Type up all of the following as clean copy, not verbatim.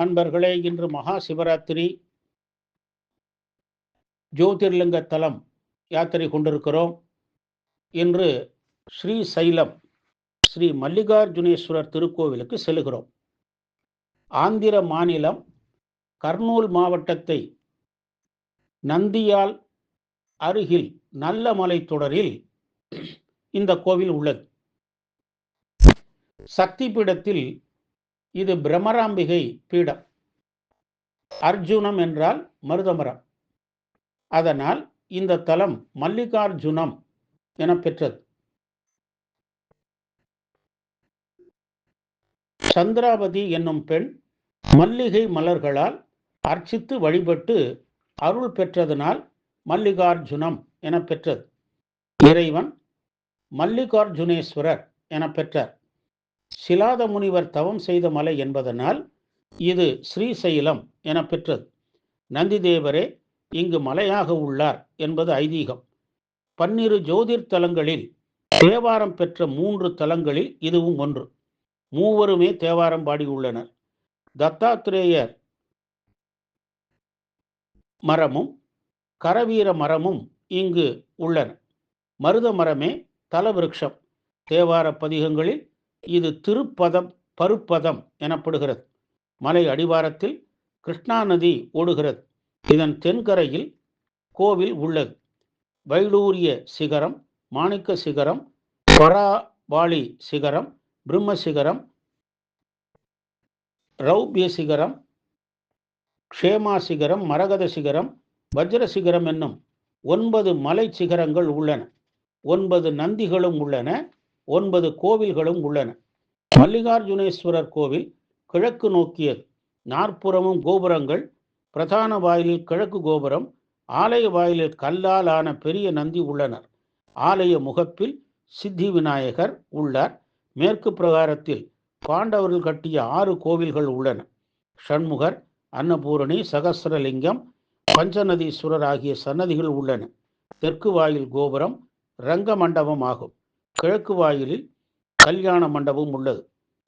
அன்பர்களே, இன்று மகா சிவராத்திரி ஜோதிர்லிங்க தலம் யாத்திரை கொண்டிருக்கிறோம். இன்று ஸ்ரீசைலம் ஸ்ரீ மல்லிகார்ஜுனேஸ்வரர் திருக்கோவிலுக்கு செல்கிறோம். ஆந்திர மாநிலம் கர்னூல் மாவட்டத்தை நந்தியால் அருகில் நல்ல மலை தொடரில் இந்த கோவில் உள்ளது. சக்தி பீடத்தில் இது பிரம்மராம்பிகை பீடம். அர்ஜுனம் என்றால் மருதமரம். அதனால் இந்த தலம் மல்லிகார்ஜுனம் என பெற்றது. சந்திராவதி என்னும் பெண் மல்லிகை மலர்களால் அர்ச்சித்து வழிபட்டு அருள் பெற்றதனால் மல்லிகார்ஜுனம் என பெற்றது. இறைவன் மல்லிகார்ஜுனேஸ்வரர் என பெற்றார். சிலாத முனிவர் தவம் செய்த மலை என்பதனால் இது ஸ்ரீசைலம் என பெற்றது. நந்திதேவரே இங்கு மலையாக உள்ளார் என்பது ஐதீகம். 12 ஜோதிர் தலங்களில் தேவாரம் பெற்ற 3 தலங்களில் இதுவும் ஒன்று. மூவருமே தேவாரம் பாடியுள்ளனர். தத்தாத்திரேயர் மரமும் கரவீர மரமும் இங்கு உள்ளன. மருத மரமே தலவிருட்சம். தேவார பதிகங்களில் இது திருப்பதம் பருப்பதம் எனப்படுகிறது. மலை அடிவாரத்தில் கிருஷ்ணா நதி ஓடுகிறது. இதன் தென்கரையில் கோவில் உள்ளது. வைடூரிய சிகரம், மாணிக்க சிகரம், பராபாளி சிகரம், பிரம்ம சிகரம், ரௌபிய சிகரம், க்ஷேமா சிகரம், மரகத சிகரம், வஜ்ர சிகரம் என்னும் 9 மலை சிகரங்கள் உள்ளன. 9 நந்திகளும் உள்ளன. 9 கோவில்களும் உள்ளன. மல்லிகார்ஜுனேஸ்வரர் கோவில் கிழக்கு நோக்கியது. 4புறமும் கோபுரங்கள். பிரதான வாயிலில் கிழக்கு கோபுரம். ஆலய வாயிலில் கல்லால் ஆன பெரிய நந்தி உள்ளனர். ஆலய முகப்பில் சித்தி விநாயகர் உள்ளார். மேற்கு பிரகாரத்தில் பாண்டவர்கள் கட்டிய 6 கோவில்கள் உள்ளன. ஷண்முகர், அன்னபூரணி, சகஸ்ரலிங்கம், பஞ்சநதீஸ்வரர் ஆகிய சன்னதிகள் உள்ளன. தெற்கு வாயில் கோபுரம் ரங்க மண்டபம் ஆகும். கிழக்கு வாயிலில் கல்யாண மண்டபம் உள்ளது.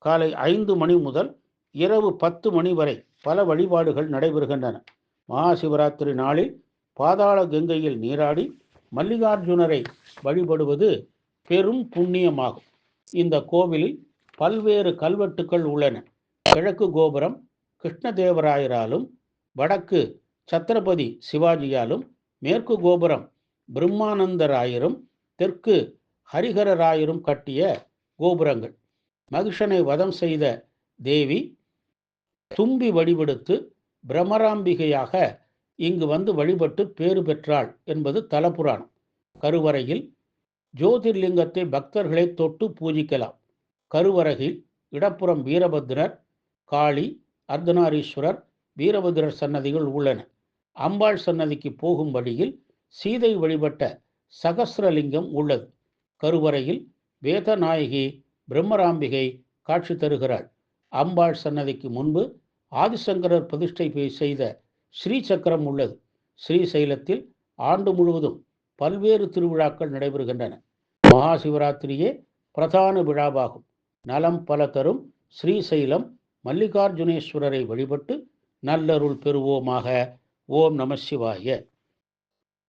காலை 5 மணி முதல் இரவு 10 மணி வரை பல வழிபாடுகள் நடைபெறுகின்றன. மகாசிவராத்திரி நாளில் பாதாள கங்கையில் நீராடி மல்லிகார்ஜுனரை வழிபடுவது பெரும் புண்ணியமாகும். இந்த கோவிலில் பல்வேறு கல்வெட்டுக்கள் உள்ளன. கிழக்கு கோபுரம் கிருஷ்ணதேவராயராலும், வடக்கு சத்ரபதி சிவாஜியாலும், மேற்கு கோபுரம் பிரம்மானந்தராயரும், தெற்கு ஹரிஹரராயரும் கட்டிய கோபுரங்கள். மகிஷனை வதம் செய்த தேவி தும்பி வழிபடுத்து பிரம்மராம்பிகையாக இங்கு வந்து வழிபட்டு பேறு பெற்றாள் என்பது தலபுராணம். கருவறையில் ஜோதிர்லிங்கத்தை பக்தர்களை தொட்டு பூஜிக்கலாம். கருவறையில் இடப்புறம் வீரபத்ரர், காளி, அர்த்தநாரீஸ்வரர், வீரபத்ரர் சன்னதிகள் உள்ளன. அம்பாள் சன்னதிக்கு போகும் வழியில் சீதை வழிபட்ட சகஸ்ரலிங்கம் உள்ளது. கருவறையில் வேதநாயகி பிரம்மராம்பிகை காட்சி தருகிறாள். அம்பாள் சன்னதிக்கு முன்பு ஆதிசங்கரர் பிரதிஷ்டை செய்த ஸ்ரீ சக்கரம் உள்ளது. ஸ்ரீசைலத்தில் ஆண்டு முழுவதும் பல்வேறு திருவிழாக்கள் நடைபெறுகின்றன. மகா சிவராத்திரியே பிரதான விழாவாகும். நலம் பல தரும் ஸ்ரீசைலம் மல்லிகார்ஜுனேஸ்வரரை வழிபட்டு நல்லருள் பெறுவோமாக. ஓம் நம சிவாய.